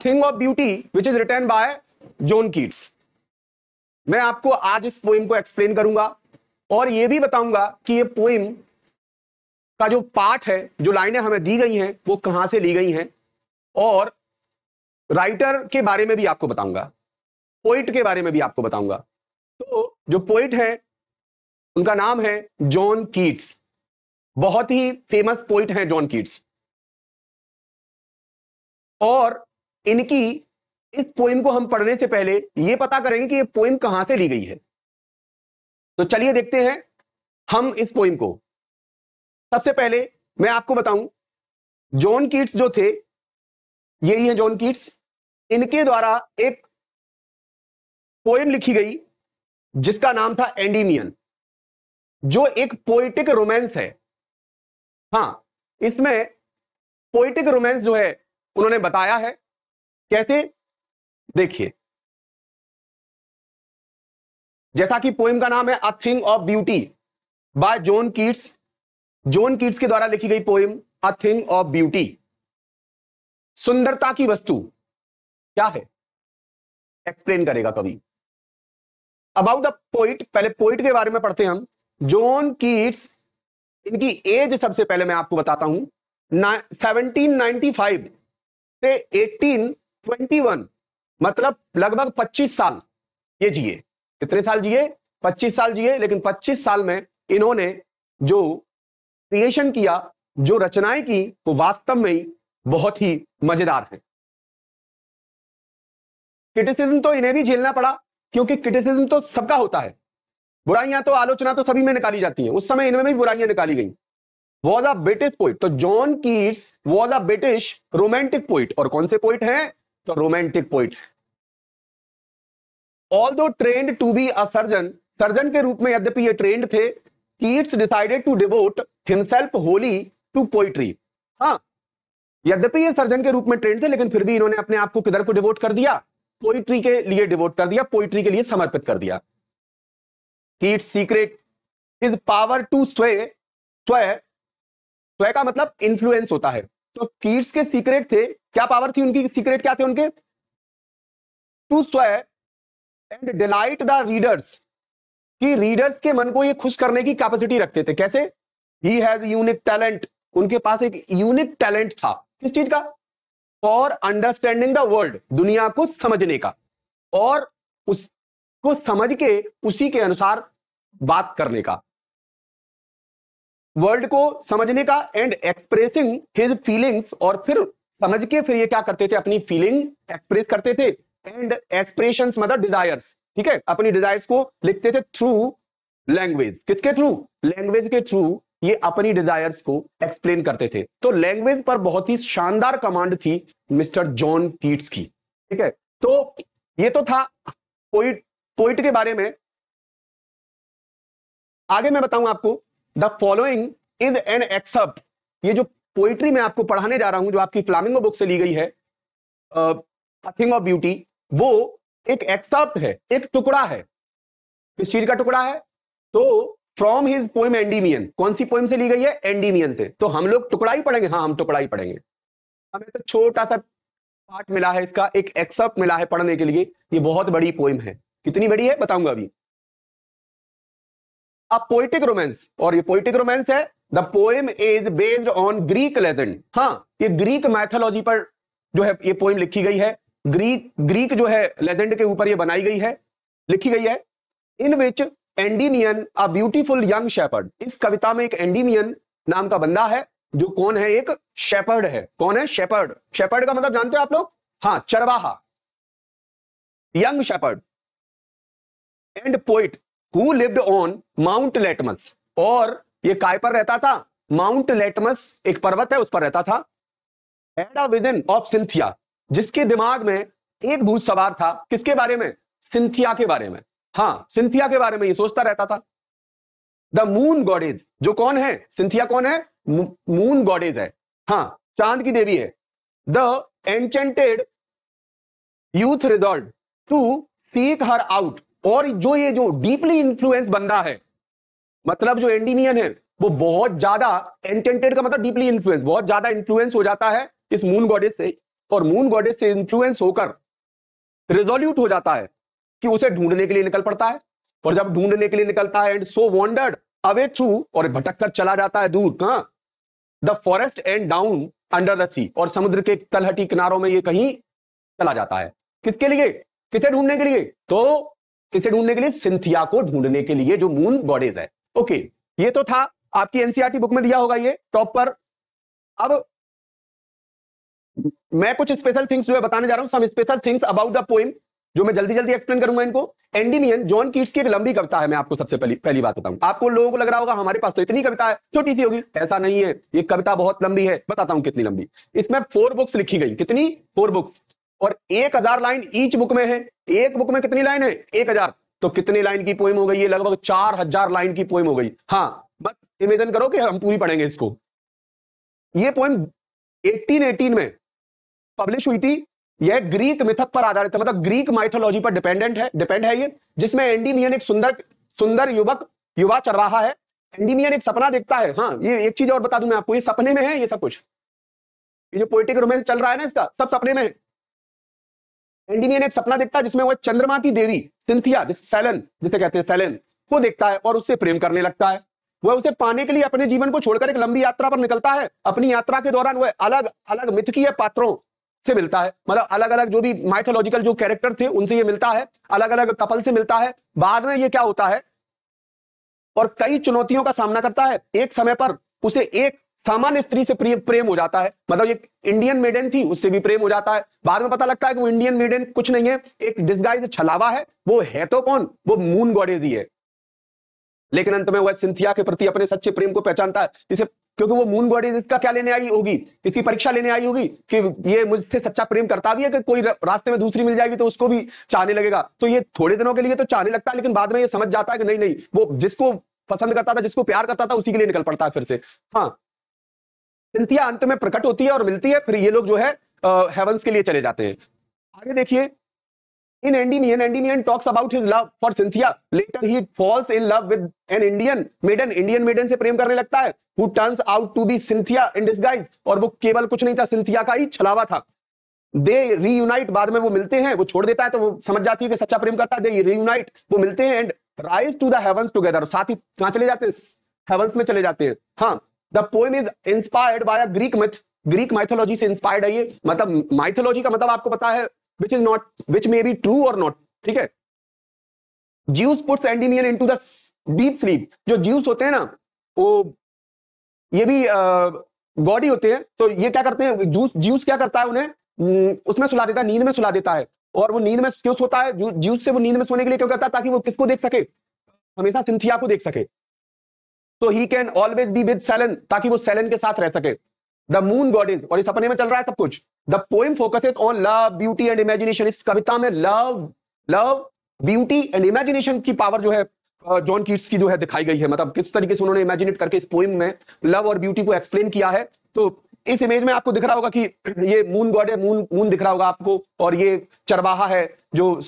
Thing of beauty which is written by John Keats. मैं आपको आज इस पोइम को एक्सप्लेन करूंगा और यह भी बताऊंगा कि ये पोइम का जो पार्ट है, जो लाइनें हमें दी गई हैं, वो कहां से ली गई हैं, और राइटर के बारे में भी आपको बताऊंगा, पोइट के बारे में भी आपको बताऊंगा। तो जो पोइट है उनका नाम है जॉन कीट्स। बहुत ही फेमस पोइट हैं जॉन कीट्स, और इनकी इस पोइम को हम पढ़ने से पहले यह पता करेंगे कि यह पोइम कहां से ली गई है। तो चलिए देखते हैं हम इस पोइम को। सबसे पहले मैं आपको बताऊं, जॉन कीट्स जो थे, यही है जॉन कीट्स। इनके द्वारा एक पोइम लिखी गई जिसका नाम था एंडीमियन, जो एक पोइटिक रोमांस है। हां, इसमें पोइटिक रोमांस जो है उन्होंने बताया है। कैसे? देखिए, जैसा कि पोइम का नाम है अ thing of beauty bye John Keats. John Keats के द्वारा लिखी गई poem a thing of beauty, सुंदरता की वस्तु क्या है, एक्सप्लेन करेगा कवि। अबाउट द पोइट, पहले पोइट के बारे में पढ़ते हैं हम। जॉन कीट्स, इनकी एज सबसे पहले मैं आपको बताता हूं, 1795 से 1821, मतलब लगभग 25 साल ये जिए। कितने साल जिए? 25 साल जिए। लेकिन 25 साल में इन्होंने जो क्रिएशन किया, जो रचनाएं की, वो वास्तव में ही बहुत ही मजेदार हैं। क्रिटिसिज्म तो इन्हें भी झेलना पड़ा, क्योंकि क्रिटिसिज्म तो सबका होता है, बुराइयां तो, आलोचना तो सभी में निकाली जाती हैं। उस समय इनमें भी बुराइयां निकाली गई। वॉज अ ब्रिटिश पोइट, तो John Keats was a British romantic poet. और कौन से पोइट हैं? तो romantic poet. Although trained to be a surgeon, surgeon के रूप में यद्यपि ये ट्रेंड थे, Keats decided to devote himself wholly to poetry. हाँ, यद्यपि ये सर्जन के रूप में ट्रेंड थे, लेकिन फिर भी इन्होंने अपने आप को किधर को डिवोट कर दिया? पोइट्री के लिए डिवोट कर दिया, पोइट्री के लिए समर्पित कर दिया। Keats secret his power to sway, स्वय, स्वय का मतलब इन्फ्लुएंस होता है। तो कीट्स के सीक्रेट थे, क्या पावर थी उनकी? सीक्रेट क्या थे उनके? टू स्वय एंड डिलाइट द रीडर्स, कि रीडर्स के मन को ये खुश करने की कैपेसिटी रखते थे। कैसे? ही हैज यूनिक टैलेंट, उनके पास एक यूनिक टैलेंट था। किस चीज का? फॉर अंडरस्टैंडिंग द वर्ल्ड, दुनिया को समझने का, और उसको समझ के उसी के अनुसार बात करने का, वर्ल्ड को समझने का, एंड एक्सप्रेसिंग हिज फीलिंग्स, और फिर समझ के फिर ये क्या करते थे? अपनी फीलिंग एक्सप्रेस करते थे। एंड एक्सप्रेशंस मतलब डिजायर्स, ठीक है, अपनी डिजायर्स को लिखते थे थ्रू लैंग्वेज। किसके थ्रू? लैंग्वेज के थ्रू ये अपनी डिजायर्स को एक्सप्लेन करते थे। तो लैंग्वेज पर बहुत ही शानदार कमांड थी मिस्टर जॉन कीट्स की, ठीक है। तो ये तो था पोइट के बारे में। आगे मैं बताऊं आपको, the following is an excerpt, ये जो पोइट्री मैं आपको पढ़ाने जा रहा हूं, जो आपकी फ्लामिंगो बुक से ली गई है, अ थिंग ऑफ ब्यूटी, वो एक एक्सेप्ट है, एक टुकड़ा है। किस चीज का टुकड़ा है? तो फ्रॉम हिज पोइम एंडीमियन। कौन सी पोइम से ली गई है? एंडीमियन से। तो हम लोग टुकड़ा ही पढ़ेंगे? हाँ, हम टुकड़ा ही पढ़ेंगे। हमें तो छोटा सा पार्ट मिला है, इसका एक एक्सेप्ट मिला है पढ़ने के लिए। ये बहुत बड़ी पोइम है। कितनी बड़ी है बताऊंगा अभी। अ पोइटिक रोमांस, और ये पोइटिक रोमांस है। The poem is based on Greek legend. हाँ, ये ग्रीक मैथोलॉजी पर जो है ये पोएम लिखी गई है। ग्रीक जो है लेजेंड के ऊपर ये बनाई गई है, लिखी गई है। In which Endymion a beautiful young shepherd, इस कविता में एक एंडीमियन नाम का बंदा है, जो कौन है? एक शेपर्ड है। कौन है? शेपर्ड। शेपर्ड का मतलब जानते हो आप लोग? हाँ, चरवाहा, young shepherd and poet who lived on Mount Latmos. और ये काय पर रहता था? माउंट लेटमस एक पर्वत है, उस पर रहता था। Had a vision of Cynthia, जिसके दिमाग में एक भूत सवार था। किसके बारे में? सिंथिया के बारे में। हाँ, सिंथिया के बारे में ये सोचता रहता था। द मून गॉडेज, जो कौन है? सिंथिया कौन है? मून गॉडेज है। हाँ, चांद की देवी है। The enchanted youth resolve to seek her out, और जो डीपली इन्फ्लुएंस बंदा है, मतलब जो एंडीमियन है, वो बहुत ज्यादा, एंचेंटेड का मतलब डीपली इन्फ्लुएंस, बहुत ज्यादा इन्फ्लुएंस हो जाता है इस मून गॉडेज से। और मून गॉडेस से इन्फ्लुएंस होकर रिजोल्यूट हो जाता है कि उसे ढूंढने के लिए निकल पड़ता है, और जब ढूंढने के लिए निकलता है and so wandered away through, और भटक कर चला जाता है दूर, कहां, the forest and down under the sea, और समुद्र के तलहटी किनारों में ये कहीं चला जाता है। किसके लिए, किसे ढूंढने के लिए, तो किसे ढूंढने के लिए, सिंथिया को ढूंढने के लिए, जो मून गॉडेस है। ओके, ये तो था आपकी एनसीईआरटी बुक में दिया होगा ये टॉप पर। अब मैं कुछ स्पेशल थिंग्स जो है बताने जा रहा हूं, some special things about the poem, जो मैं जल्दी जल्दी एक्सप्लेन करूंगा इनको। एंडीमियन जॉन कीट्स की एक लंबी कविता है। मैं आपको सबसे पहली बात बताऊं, आपको लोगों को लग रहा होगा हमारे पास तो इतनी कविता है, छोटी सी होगी, ऐसा नहीं है, ये कविता बहुत लंबी है। बताता हूं कितनी लंबी। इसमें 4 बुक्स लिखी गई। कितनी, 4 बुक्स, और 1000 लाइन ईच बुक में है। एक बुक में कितनी लाइन है, 1000, तो कितनी लाइन की पोएम हो गई, ये लगभग 4000 लाइन की पोएम हो गई। हाँ, बस इमेजिन करो कि हम पूरी पढ़ेंगे इसको। ये पोएम 1818 में पब्लिश हुई थी। यह ग्रीक मिथक पर आधारित है, मतलब ग्रीक माइथोलॉजी पर डिपेंड है ये, जिसमें एंडीमियन एक सुंदर युवा चरवाहा है। एंडीमियन एक सपना देखता है। हाँ, ये एक चीज और बता दूं मैं आपको, ये सपने में है ये सब कुछ, ये जो पोएटिक रोमांस चल रहा है ना, इसका सब सपने में है। एंडीमियन एक सपना देखता है जिसमें वह चंद्रमा की देवी सिंथिया, जिसे कहते हैं सेलेन, को देखता है और उससे प्रेम करने लगता है। वह उसे पाने के लिए अपने जीवन को छोड़कर एक लंबी यात्रा पर निकलता है। अपनी यात्रा के दौरान वह अलग अलग मिथकीय पात्रों से मिलता है, मतलब अलग अलग जो भी माइथोलॉजिकल जो कैरेक्टर थे उनसे ये मिलता है, अलग अलग कपल से मिलता है। बाद में ये क्या होता है, और कई चुनौतियों का सामना करता है। एक समय पर उसे एक सामान्य स्त्री से प्रेम हो जाता है, मतलब एक इंडियन मेडन थी, उससे भी प्रेम हो जाता है। बाद में पता लगता है कि वो इंडियन मेडन कुछ नहीं है, एक डिस्गाइज छलावा है। वो है तो कौन, वो मून गॉडेस ही है। लेकिन अंत में वह सिंथिया के प्रति अपने सच्चे प्रेम को पहचानता है, जिसे, क्योंकि वो मून गॉडेस इसका क्या लेने आई होगी, इसकी परीक्षा लेने आई होगी कि ये मुझसे सच्चा प्रेम करता भी है कि कोई रास्ते में दूसरी मिल जाएगी तो उसको भी चाहने लगेगा। तो ये थोड़े दिनों के लिए तो चाहने लगता है, लेकिन बाद में ये समझ जाता है कि नहीं नहीं, वो जिसको पसंद करता था, जिसको प्यार करता था, उसी के लिए निकल पड़ता है फिर से। हाँ, सिंथिया अंत में प्रकट होती है और मिलती है, फिर ये लोग जो है हेवंस के लिए चले जाते हैं। आगे देखिए, in Endymion talks about his love for Cynthia. Later he falls in love with an Indian maiden से प्रेम करने लगता है, who turns out to be Cynthia in disguise, और वो केवल कुछ नहीं था, सिंथिया का ही छलावा था। They reunite, बाद में वो मिलते हैं, वो छोड़ देता है तो वो समझ जाती है कि सच्चा प्रेम करता है। They reunite, वो मिलते हैं, and rise to the heavens together, साथ ही कहां चले जाते हैं, हेवंस में चले जाते हैं। हाँ, the poem is inspired by a Greek myth, Greek mythology से इंस्पायर्ड है ये। मतलब माइथोलॉजी का मतलब आपको पता है, which may be true or not, ठीक है। Zeus puts Endymion into the deep sleep, जो Zeus होते हैं ना, वो ये भी गॉड ही होते हैं, तो ये क्या करते हैं, Zeus क्या करता है, उन्हें उसमें सुला देता है, नींद में सुला देता है। और वो नींद में क्यों सोता है, Zeus से वो नींद में सोने के लिए क्यों करता है, ताकि वो किसको देख सके, हमेशा सिंथिया को देख सके। तो he can always be with Selene, ताकि वो सेलेन के साथ रह सके, द मून गॉडेस। और इस सपने में चल रहा है सब कुछ। The poem focuses on love, beauty and imagination. इस कविता में लव ब्यूटी एंड इमेजिनेशन की पावर जो है जॉन कीट्स की जो है दिखाई गई है, मतलब किस तरीके से उन्होंने इमेजिनेट करके इस पोएम में लव और ब्यूटी को एक्सप्लेन किया है। तो इस इमेज में आपको दिख रहा होगा कि ये मून गॉड है, मून दिख रहा होगा आपको, और ये चरवाहा है जो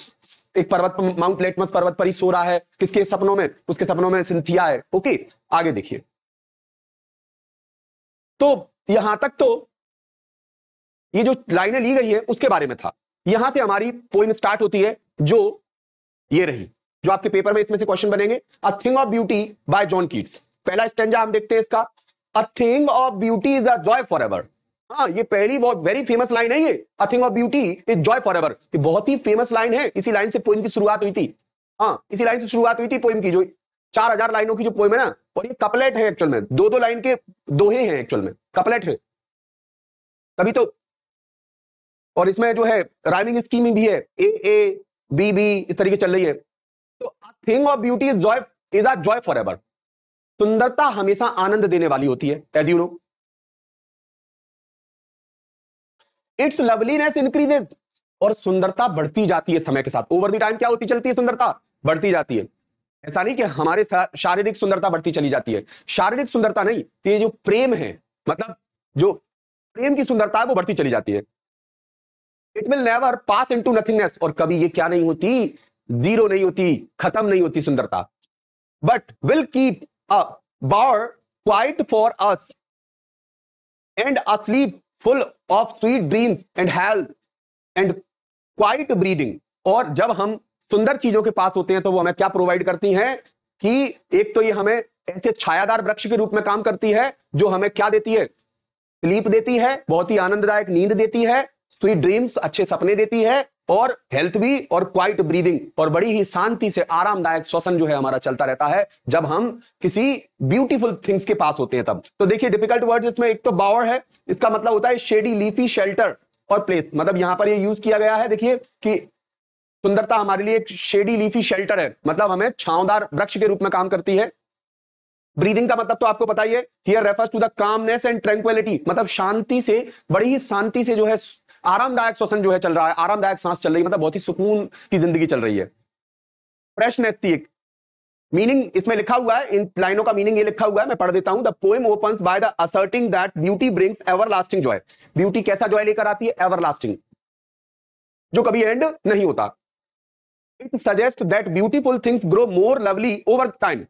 एक पर्वत, माउंट लेटमस पर्वत पर ही सो रहा है। किसके सपनों में, उसके सपनों में सिंथिया है। ओके, आगे देखिए। तो यहां तक तो ये जो लाइनें ली गई है उसके बारे में था। यहां से हमारी पोएम स्टार्ट होती है, जो ये रही, जो आपके पेपर में इसमें से क्वेश्चन बनेंगे। अ thing of beauty bye John Keats. पहला स्टैंजा हम देखते हैं इसका, अ thing of beauty is a joy for ever. हाँ, ये पहली बहुत वेरी फेमस लाइन है ये, अ thing of beauty is Joy for ever. ये बहुत ही फेमस लाइन है, इसी लाइन से पोएम की शुरुआत हुई थी। हाँ, इसी लाइन से शुरुआत हुई थी पोएम की, जो 4000 लाइनों की जो पोएम है ना, और ये कपलेट है एक्चुअल में, दो लाइन के दोहे हैं एक्चुअल में, कपलेट है तभी तो। और इसमें जो है राइमिंग स्कीम भी है, ए बी बी इस तरीके चल रही है। तो thing of beauty is a joy forever. सुंदरता हमेशा आनंद देने वाली होती है, as you know. Its loveliness increases, और सुंदरता बढ़ती जाती है समय के साथ। ओवर द टाइम क्या होती चलती है, सुंदरता बढ़ती जाती है। ऐसा नहीं कि हमारे शारीरिक सुंदरता बढ़ती चली जाती है, शारीरिक सुंदरता नहीं, ये जो प्रेम है, मतलब जो प्रेम की सुंदरता है वो बढ़ती चली जाती है। It will never pass into nothingness, और कभी ये क्या नहीं होती, जीरो नहीं होती, खत्म नहीं होती सुंदरता। But will keep a bar quiet for us and asleep full of sweet dreams and health and quite breathing. और जब हम सुंदर चीजों के पास होते हैं तो वो हमें क्या प्रोवाइड करती हैं कि एक तो ये हमें ऐसे छायादार वृक्ष के रूप में काम करती है जो हमें क्या देती है, स्लीप देती है, बहुत ही आनंददायक नींद देती है, स्वीट ड्रीम्स अच्छे सपने देती है, और हेल्थ भी, और क्वाइट ब्रीदिंग, और बड़ी ही शांति से आरामदायक श्वसन जो है हमारा चलता रहता है जब हम किसी ब्यूटीफुल थिंग्स के पास होते हैं तब। तो देखिए डिफिकल्ट वर्ड्स इसमें, एक तो बावर है, इसका मतलब होता है शेडी लीफी शेल्टर और प्लेस, मतलब यहां पर ये यूज किया गया है, देखिए कि सुंदरता हमारे लिए एक शेडी लीफी शेल्टर है, मतलब हमें छांवदार वृक्ष के रूप में काम करती है। ब्रीदिंग का मतलब तो आपको पता ही है, here refers to the calmness and tranquility, मतलब शांति से, बड़ी ही शांति से जो है आरामदायक श्वसन जो है चल रहा है, आरामदायक सांस चल रही है, मतलब बहुत ही सुकून की जिंदगी चल रही है। फ्रेशनेस थी एक मीनिंग इसमें लिखा हुआ है, इन लाइनों का मीनिंग ये लिखा हुआ है, मैं पढ़ देता हूं। The poem opens by the asserting that beauty brings everlasting Joy. Beauty कैसा जॉय लेकर आती है? एवरलास्टिंग, जो कभी एंड नहीं होता। It suggest that beautiful things grow more lovely over time.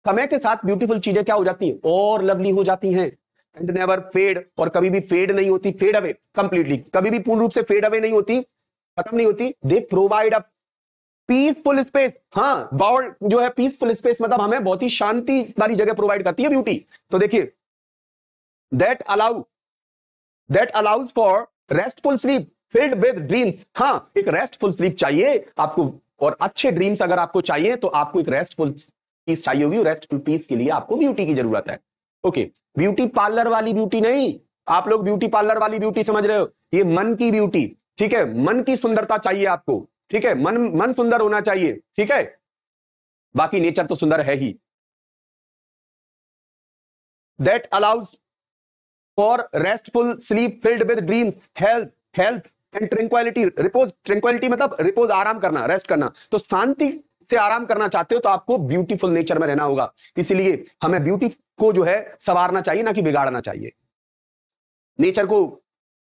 समय के साथ ब्यूटीफुल चीजें क्या हो जाती हैं? और लवली हो जाती हैं। एंड नेवर फेड, और कभी भी फेड नहीं होती, फेड अवे कंप्लीटली, कभी भी पूर्ण रूप से फेड अवे नहीं होती, खत्म नहीं होती। They provide a peaceful space, हाँ बाउंड जो है पीसफुल स्पेस, मतलब हमें बहुत ही शांति वाली जगह प्रोवाइड करती है ब्यूटी। तो देखिए that allows for restful sleep filled with dreams. हाँ, एक रेस्टफुल स्लीप चाहिए आपको, और अच्छे ड्रीम्स अगर आपको चाहिए तो आपको एक रेस्टफुल पीस चाहिए होगी। रेस्टफुल पीस के लिए आपको ब्यूटी की जरूरत है। ओके, ब्यूटी पार्लर वाली ब्यूटी नहीं, आप लोग ब्यूटी पार्लर वाली ब्यूटी समझ रहे हो, ये मन की ब्यूटी, ठीक है, मन की सुंदरता चाहिए आपको, ठीक है, मन सुंदर होना चाहिए, ठीक है, बाकी नेचर तो सुंदर है ही। That allows for restful sleep filled with dreams, health and tranquillity. Repose, tranquillity मतलब रिपोज, आराम करना, रेस्ट करना। तो शांति से आराम करना चाहते हो तो आपको ब्यूटीफुल नेचर में रहना होगा। इसीलिए हमें ब्यूटी को जो है संवारना चाहिए, ना कि बिगाड़ना चाहिए। नेचर को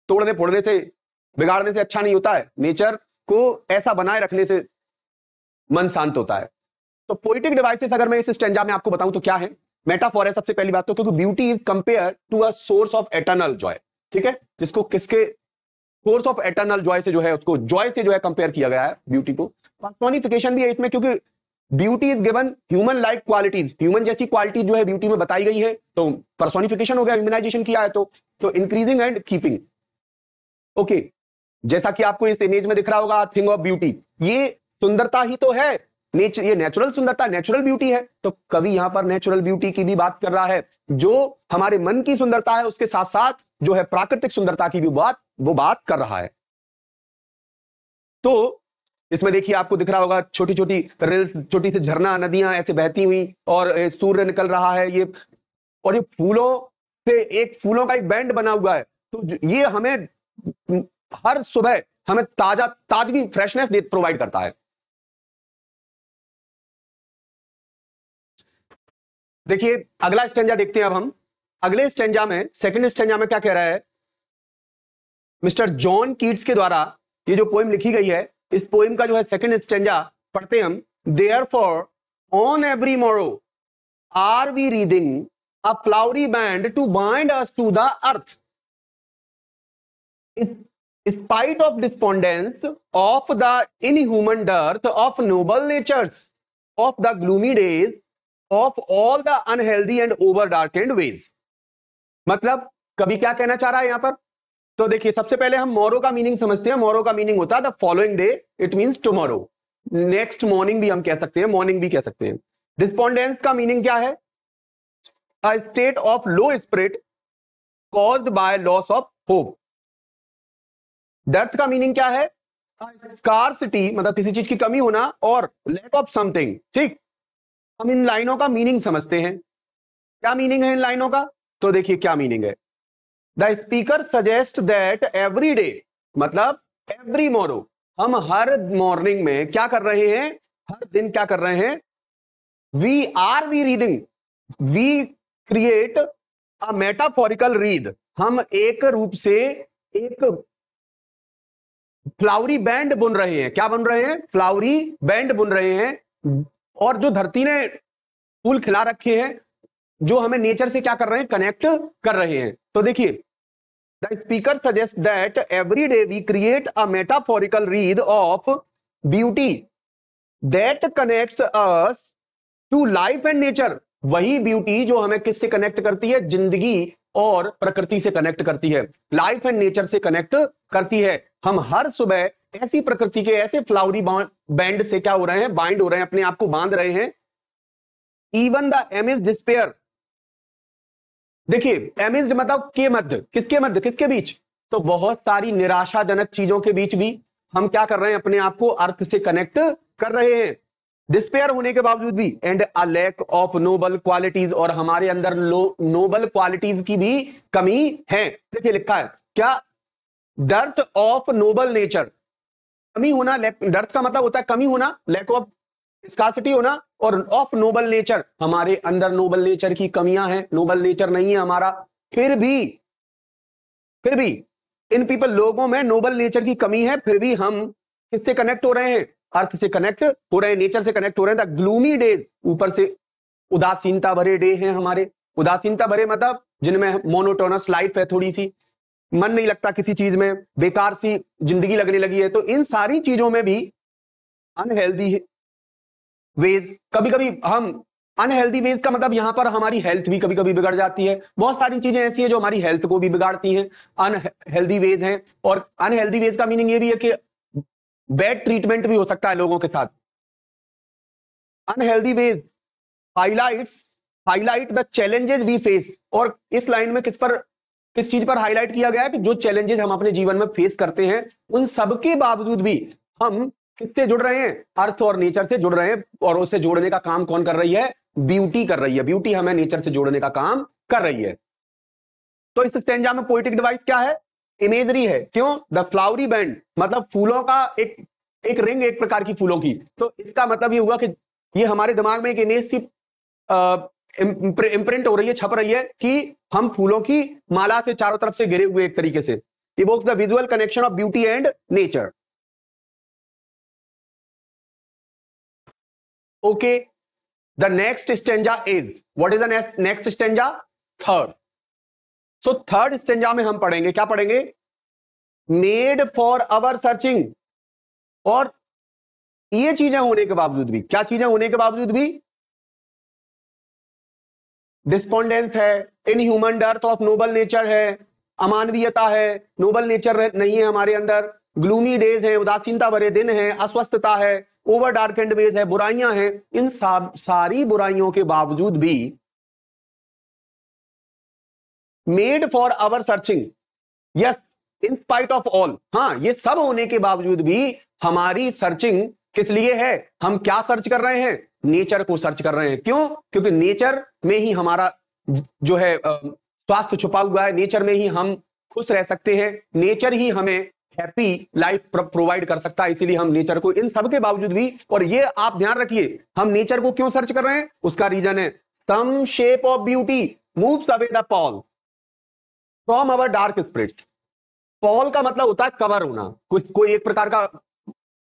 तोड़ने फोड़ने से, बिगाड़ने से अच्छा नहीं होता है, नेचर को ऐसा बनाए रखने से मन शांत होता है। तो पोएटिक डिवाइसेस अगर मैं इस स्टैंजा में आपको बताऊं तो क्या है? मेटाफोर है सबसे पहली बात तो, क्योंकि beauty is compare to a source of eternal joy, ठीक है, जिसको किसके सोर्स ऑफ एटर्नल जॉय से जो है, उसको जॉय से जो है कंपेयर किया गया है ब्यूटी को। पर्सोनिफिकेशन भी है इसमें, क्योंकि beauty is given human like qualities, human जैसी क्वालिटी जो है ब्यूटी में बताई गई है, तो पर्सोनिफिकेशन हो गया, ह्यूमनाइजेशन किया है। तो इंक्रीजिंग एंड कीपिंग। ओके, जैसा कि आपको इस इमेज में दिख रहा होगा, थिंग ऑफ ब्यूटी, ये सुंदरता ही तो है, नेचर, ये नेचुरल सुंदरता, नेचुरल ब्यूटी है। तो कवि यहां पर नेचुरल ब्यूटी की भी बात कर रहा है, जो हमारे मन की सुंदरता है, उसके साथ साथ जो है प्राकृतिक सुंदरता की भी वो बात कर रहा है। तो इसमें देखिए आपको दिख रहा होगा छोटी छोटी रिल्स, छोटी सी झरना, नदियां ऐसे बहती हुई, और सूर्य निकल रहा है, ये, और ये फूलों से एक फूलों का एक बैंड बना हुआ है। तो ये हमें हर सुबह हमें ताजगी, फ्रेशनेस प्रोवाइड करता है। देखिए अगला स्टेंजा देखते हैं अब हम। अगले स्टेंजा में, सेकंड स्टेंजा में क्या कह रहा है मिस्टर जॉन कीट्स के द्वारा ये जो पोएम लिखी गई है, इस पोएम का जो है सेकंड स्टेंजा पढ़ते हैं हम। Therefore on every morrow are we reading a flowery band to bind us to the earth, spite of despondence of the inhuman dearth of noble natures, of the gloomy days, of all the unhealthy and over darkened ways। मतलब कभी क्या कहना चाह रहा है यहां पर? तो देखिए सबसे पहले हम मोरो का मीनिंग समझते हैं। मोरो का मीनिंग होता है the following day, it means tomorrow, next morning भी हम कह सकते हैं, मॉर्निंग भी कह सकते हैं। डिस्पोंडेंस का मीनिंग क्या है? A state of low spirit caused by loss of hope. Depth का मीनिंग क्या है? स्कार्सिटी, मतलब किसी चीज की कमी होना, और लैक ऑफ समथिंग। ठीक, हम इन लाइनों का मीनिंग समझते हैं। क्या मीनिंग है इन लाइनों का? तो देखिए क्या मीनिंग है। The speaker suggest that every day, मतलब एवरी मोरो, हम हर मॉर्निंग में क्या कर रहे हैं, हर दिन क्या कर रहे हैं, we reading, we create a metaphorical read, हम एक रूप से एक फ्लावरी बैंड बुन रहे हैं। क्या बन रहे हैं? फ्लावरी बैंड बुन रहे हैं, और जो धरती ने फूल खिला रखे हैं, जो हमें नेचर से क्या कर रहे हैं, कनेक्ट कर रहे हैं। तो देखिए the speaker suggest that every day we create a metaphorical read of beauty that connects us to life and nature. वही ब्यूटी जो हमें किससे कनेक्ट करती है? जिंदगी और प्रकृति से कनेक्ट करती है, लाइफ एंड नेचर से कनेक्ट करती है। हम हर सुबह ऐसी प्रकृति के ऐसे फ्लावरी बैंड से क्या हो रहे हैं? बाइंड हो रहे हैं, अपने आप को बांध रहे हैं। इवन द एमिज डिस्पेयर, देखिए एमिज मतलब के मध्य, किसके मध्य, किसके बीच? तो बहुत सारी निराशाजनक चीजों के बीच भी हम क्या कर रहे हैं? अपने आप को अर्थ से कनेक्ट कर रहे हैं, डिस्पेयर होने के बावजूद भी। And a lack of noble qualities, और हमारे अंदर नोबल क्वालिटीज की भी कमी है। देखिए लिखा है क्या? डर्थ ऑफ नोबल नेचर, कमी होना, डर्थ का मतलब होता है कमी होना, लैक ऑफ स्कार्सिटी होना, और ऑफ नोबल नेचर, हमारे अंदर नोबल नेचर की कमियां हैं, नोबल नेचर नहीं है हमारा। फिर भी इन पीपल, लोगों में नोबल नेचर की कमी है, फिर भी हम किससे कनेक्ट हो रहे हैं? अर्थ से कनेक्ट हो रहे हैं, नेचर से कनेक्ट हो रहे हैं। द ग्लूमी डेज, ऊपर से उदासीनता भरे डे हैं हमारे। उदासीनता भरे मतलब जिनमें मोनोटोनस लाइफ है, थोड़ी सी मन नहीं लगता किसी चीज में, बेकार सी जिंदगी लगने लगी है। तो इन सारी चीजों में भी अनहेल्दी वेज, कभी कभी हम अनहेल्दी वेज का मतलब यहां पर हमारी हेल्थ भी कभी कभी बिगड़ जाती है। बहुत सारी चीजें ऐसी हैं जो हमारी हेल्थ को भी बिगाड़ती हैं, अनहेल्दी वेज हैं। और अनहेल्दी वेज का मीनिंग ये भी है कि बैड ट्रीटमेंट भी हो सकता है लोगों के साथ। Unhealthy ways highlight the challenges we face, और इस लाइन में किस चीज पर हाईलाइट किया गया है? कि जो चैलेंजेस हम अपने जीवन में फेस करते हैं, उन सबके बावजूद भी हम किससे जुड़ रहे हैं? अर्थ और नेचर से जुड़ रहे हैं। और उसे जोड़ने का काम कौन कर रही है? ब्यूटी कर रही है। ब्यूटी हमें नेचर से जोड़ने का काम कर रही है। तो इस स्टैंजा में पोएटिक डिवाइस क्या है? इमेजरी है। क्यों? द फ्लावरी बैंड मतलब फूलों का एक रिंग, एक प्रकार की फूलों की। तो इसका मतलब ये हुआ कि ये हमारे दिमाग में एक इमेज सी इम्प्रिंट हो रही है, छप रही है कि हम फूलों की माला से चारों तरफ से घिरे हुए एक तरीके से। Evokes the visual connection of beauty and nature. Okay, the next stanza is, what is the next stanza? Third. So third stanza में हम पढ़ेंगे, क्या पढ़ेंगे? Made for our searching. और ये चीजें होने के बावजूद भी, क्या चीजें होने के बावजूद भी? डिस्पोंडेंस है, inhuman dearth of noble nature है, अमानवीयता है, नोबल नेचर नहीं है हमारे अंदर, ग्लूमी डेज है, उदासीनता भरे दिन है, अस्वस्थता है, ओवर डार्केंड वेज है, बुराइयां हैं। इन सारी बुराइयों के बावजूद भी made for our searching, yes, in spite of all. हाँ, ये सब होने के बावजूद भी हमारी सर्चिंग किस लिए है? हम क्या सर्च कर रहे हैं? नेचर को सर्च कर रहे हैं। क्यों? क्योंकि नेचर में ही हमारा जो है स्वास्थ्य छुपा हुआ है, नेचर में ही हम खुश रह सकते हैं, नेचर ही हमें हैप्पी लाइफ प्रोवाइड कर सकता है। इसीलिए हम नेचर को इन सब के बावजूद भी, और ये आप ध्यान रखिए, हम नेचर को क्यों सर्च कर रहे हैं? उसका रीजन है some shape of beauty moves away the pall from our dark spirits. Pall का मतलब होता है कवर होना, कोई एक प्रकार का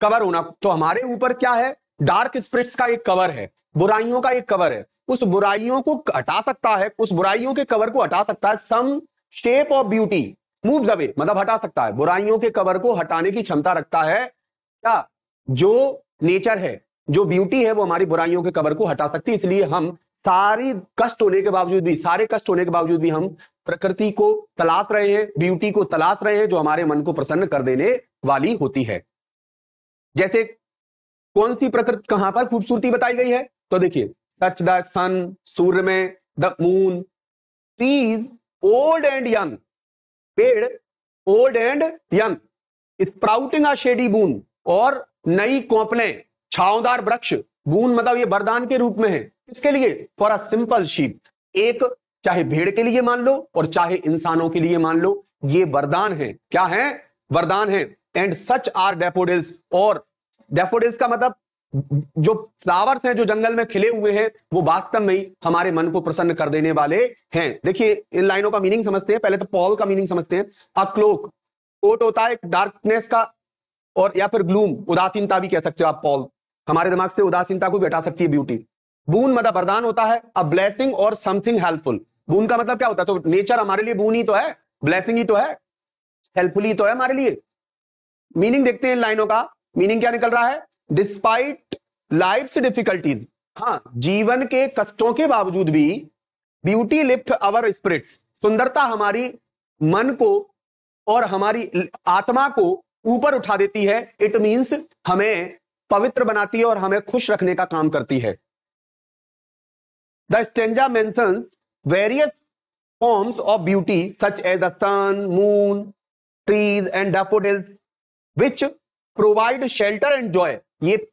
कवर होना। तो हमारे ऊपर क्या है? डार्क स्पिरिट्स का एक कवर है, बुराइयों का एक कवर है। उस बुराइयों को हटा सकता है, उस बुराइयों के कवर को हटा सकता है। Some shape of beauty moves away मतलब हटा सकता है, बुराइयों के कवर को हटाने की क्षमता रखता है क्या? जो नेचर है, जो ब्यूटी है, वो हमारी बुराइयों के कवर को हटा सकती है। इसलिए हम सारे कष्ट होने के बावजूद भी हम प्रकृति को तलाश रहे हैं, ब्यूटी को तलाश रहे हैं, जो हमारे मन को प्रसन्न कर देने वाली होती है। जैसे कौन सी प्रकृति, कहां पर खूबसूरती बताई गई है? तो देखिए, टच द सन, सूर्य में, the moon, trees old and young, पेड़ old and young, sprouting a shady boon, और नई कोपलें, छांवदार वृक्ष। बून मतलब ये वरदान के रूप में है, किसके लिए? फॉर अ सिंपल शीप, एक चाहे भेड़ के लिए मान लो और चाहे इंसानों के लिए मान लो, ये वरदान है। क्या है? वरदान है। एंड सच आर डैफोडिल्स, और डैफोडिल्स का मतलब जो फ्लावर्स हैं जो जंगल में खिले हुए हैं, वो वास्तव में ही हमारे मन को प्रसन्न कर देने वाले हैं। देखिए, इन लाइनों का मीनिंग समझते हैं। पहले तो पॉल का मीनिंग समझते हैं। अ क्लोक, कोट होता है डार्कनेस का, और या फिर ग्लूम, उदासीनता भी कह सकते हो आप। पॉल हमारे दिमाग से उदासीनता को भी हटा सकती है ब्यूटी। बून मतलब वरदान होता है। अ ब्लेसिंग और समथिंग हेल्पफुल, बून का मतलब क्या होता है? तो नेचर हमारे लिए बून ही तो है, ब्लेसिंग ही तो है, हेल्पफुल ही तो है हमारे लिए। मीनिंग देखते हैं इन लाइनों का, मीनिंग क्या निकल रहा है? डिस्पाइट लाइफ्स डिफिकल्टीज, हाँ, जीवन के कष्टों के बावजूद भी ब्यूटी लिफ्ट अवर स्पिरिट्स, सुंदरता हमारी मन को और हमारी आत्मा को ऊपर उठा देती है। इट मींस हमें पवित्र बनाती है और हमें खुश रखने का काम करती है। The stanza mentions various forms of beauty such as the sun, moon, trees and daffodils which provide shelter and joy. ये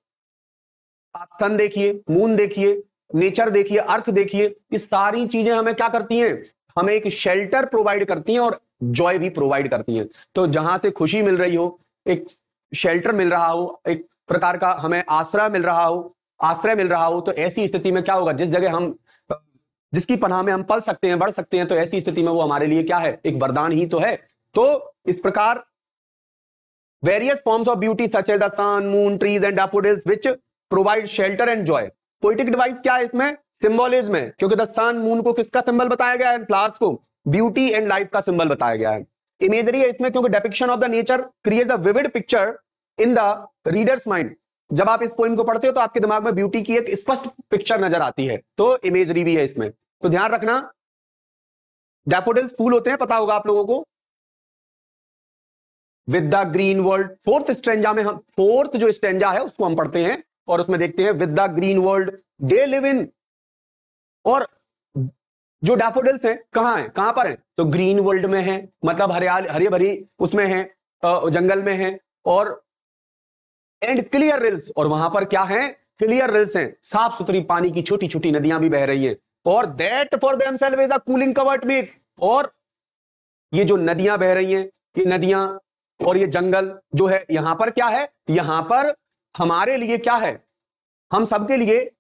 आप सन देखिए, मून देखिए, नेचर देखिए, अर्थ देखिए, ये सारी चीजें हमें क्या करती हैं? हमें एक शेल्टर प्रोवाइड करती हैं और जॉय भी प्रोवाइड करती हैं। तो जहां से खुशी मिल रही हो, एक शेल्टर मिल रहा हो, एक प्रकार का हमें आश्रय मिल रहा हो, तो ऐसी स्थिति में क्या होगा? जिस जगह हम, जिसकी पनाह में हम पल सकते हैं, बढ़ सकते हैं, तो ऐसी स्थिति में वो हमारे लिए क्या है? एक वरदान ही तो है। तो इस प्रकार various forms of beauty such as the sun, moon, trees and daffodils which provide shelter and joy. Poetic device क्या है इसमें? सिंबोलिज्म है, क्योंकि द सन, मून को किसका सिंबल बताया गया है? फ्लावर्स को ब्यूटी एंड लाइफ का सिंबल बताया गया है। इमेजरी है इसमें, क्योंकि depiction of the nature creates a vivid picture in the readers mind. जब आप इस पोइम को पढ़ते हो तो आपके दिमाग में ब्यूटी की एक स्पष्ट पिक्चर नजर आती है, तो इमेजरी भी है इसमें। तो ध्यान रखना, डैफोडिल्स फूल होते हैं, पता होगा आप लोगों को। With the green world, fourth stanza में हम, फोर्थ जो स्टेंजा है उसको हम पढ़ते हैं और उसमें देखते हैं with the green world they live in. और जो डैफोडिल्स हैं कहां है, कहां पर है? तो ग्रीन वर्ल्ड में है, मतलब हरियाली, हरी भरी उसमें है, जंगल में है। और एंड क्लियर रिल्स, और वहां पर क्या है? क्लियर रिल्स हैं, साफ सुथरी पानी की छोटी छोटी नदियां भी बह रही हैं। और that for themselves is the cooling covert make, और ये जो नदियां बह रही हैं, ये नदियां और ये जंगल जो है, यहां पर क्या है? यहां पर हमारे लिए क्या है? हम सबके लिए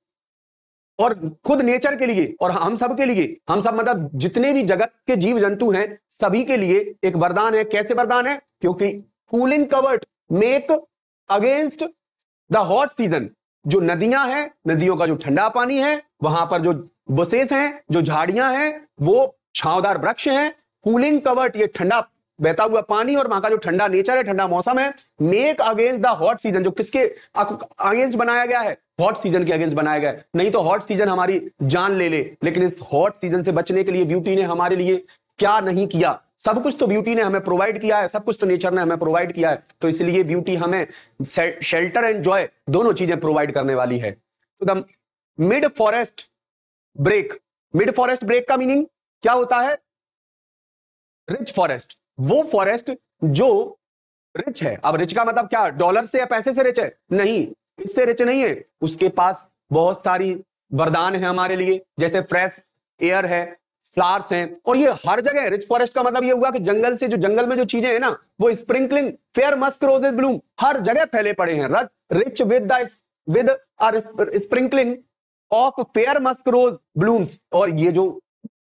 और खुद नेचर के लिए और हम सब के लिए, हम सब मतलब जितने भी जगत के जीव जंतु हैं, सभी के लिए एक वरदान है। कैसे वरदान है? क्योंकि cooling covert make against the hot season. जो नदियां हैं, नदियों का जो ठंडा पानी है, वहां पर जो बुशेस हैं, जो झाड़ियां हैं, वो छांवदार वृक्ष हैं। कूलिंग कवर्ट, ये ठंडा बहता हुआ पानी और वहां का जो ठंडा नेचर है, ठंडा मौसम है। Make against the hot season, जो किसके अगेंस्ट बनाया गया है? हॉट सीजन के अगेंस्ट बनाया गया है। नहीं तो हॉट सीजन हमारी जान ले ले, लेकिन इस हॉट सीजन से बचने के लिए ब्यूटी ने हमारे लिए क्या नहीं किया? सब कुछ तो ब्यूटी ने हमें प्रोवाइड किया है, सब कुछ तो नेचर ने हमें प्रोवाइड किया है। तो इसलिए ब्यूटी हमें शेल्टर एंड जॉय दोनों चीजें प्रोवाइड करने वाली है। तो the mid forest brake, mid forest brake का मीनिंग क्या होता है? रिच फॉरेस्ट, वो फॉरेस्ट जो रिच है। अब रिच का मतलब क्या? डॉलर से या पैसे से रिच है? नहीं, इससे रिच नहीं है। उसके पास बहुत सारी वरदान है हमारे लिए, जैसे फ्रेश एयर है, फ्लावर्स हैं, और ये हर जगह। रिच फॉरेस्ट का मतलब ये हुआ कि जंगल से, जो जंगल में जो चीजें हैं ना, वो sprinkling fair musk roses bloom हर जगह फैले पड़े हैं। Rich with sprinkling of fair musk rose blooms. और ये जो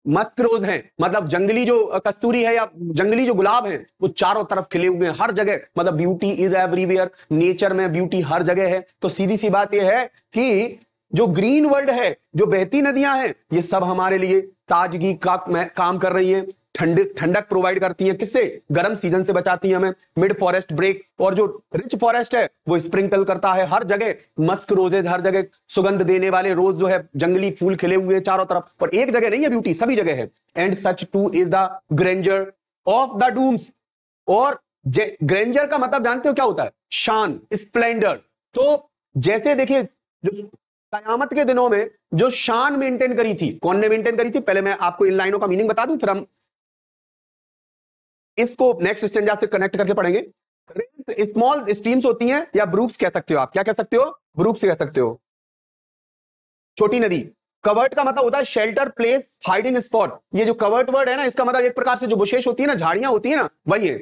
मस्क रोज हैं, मतलब जंगली जो कस्तूरी है या जंगली जो गुलाब हैं, वो चारों तरफ खिले हुए हैं हर जगह। मतलब ब्यूटी इज एवरीवेयर, नेचर में ब्यूटी हर जगह है। तो सीधी सी बात यह है कि जो ग्रीन वर्ल्ड है, जो बहती नदियां हैं, ये सब हमारे लिए ताजगी का काम कर रही है, ठंडक प्रोवाइड करती है। किससे? गर्म सीजन से बचाती है हमें। मिड फॉरेस्ट ब्रेक, और जो रिच फॉरेस्ट है वो स्प्रिंकल करता है हर जगह मस्क रोजेज, हर जगह सुगंध देने वाले रोज जो है, जंगली फूल खिले हुए हैं चारों तरफ। और एक जगह नहीं है ब्यूटी, सभी जगह है। And such too is the grandeur of the dooms. और ग्रेंजर का मतलब जानते हो क्या होता है? शान, स्प्लेंडर। तो जैसे देखिए, जो कयामत के दिनों में जो शान मेंटेन करी थी, कौन ने मेंटेन करी थी? पहले मैं आपको इन लाइनों का मीनिंग बता दूं, फिर हम इसको नेक्स्ट स्टेंजा से कनेक्ट करके पढ़ेंगे। स्मॉल स्ट्रीम्स होती हैं, या ब्रूक्स कह सकते हो आप। क्या कह सकते हो? ब्रूक्स कह सकते हो, छोटी नदी। कवर्ट का मतलब होता है शेल्टर, प्लेस, हाइडिंग स्पॉट। ये जो कवर्ट वर्ड है ना, इसका मतलब एक प्रकार से जो बुशेष होती है ना, झाड़ियां होती है ना, वही है।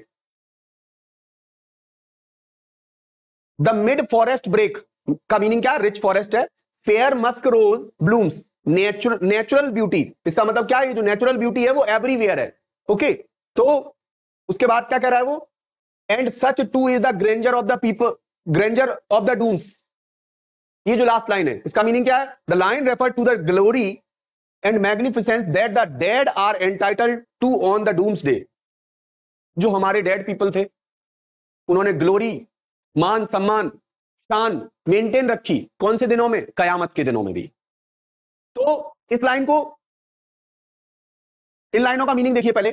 द मिड फॉरेस्ट ब्रेक का मीनिंग क्या है? रिच फॉरेस्ट है। Fair musk rose blooms, natural beauty. इसका मतलब क्या है? ये जो नेचुरल ब्यूटी है वो एवरीवेयर है। ओके, तो उसके बाद क्या कह रहा है वो? And such too is the grandeur of the people, grandeur of the dooms. ये जो लास्ट लाइन है, इसका मीनिंग क्या है? The line refer to the glory and magnificence that the dead are entitled to on the dooms day. जो हमारे dead people थे, उन्होंने ग्लोरी, मान सम्मान, शान मेंटेन रखी। कौन से दिनों में? कयामत के दिनों में भी। तो इस लाइन को, इन लाइनों का मीनिंग देखिए पहले।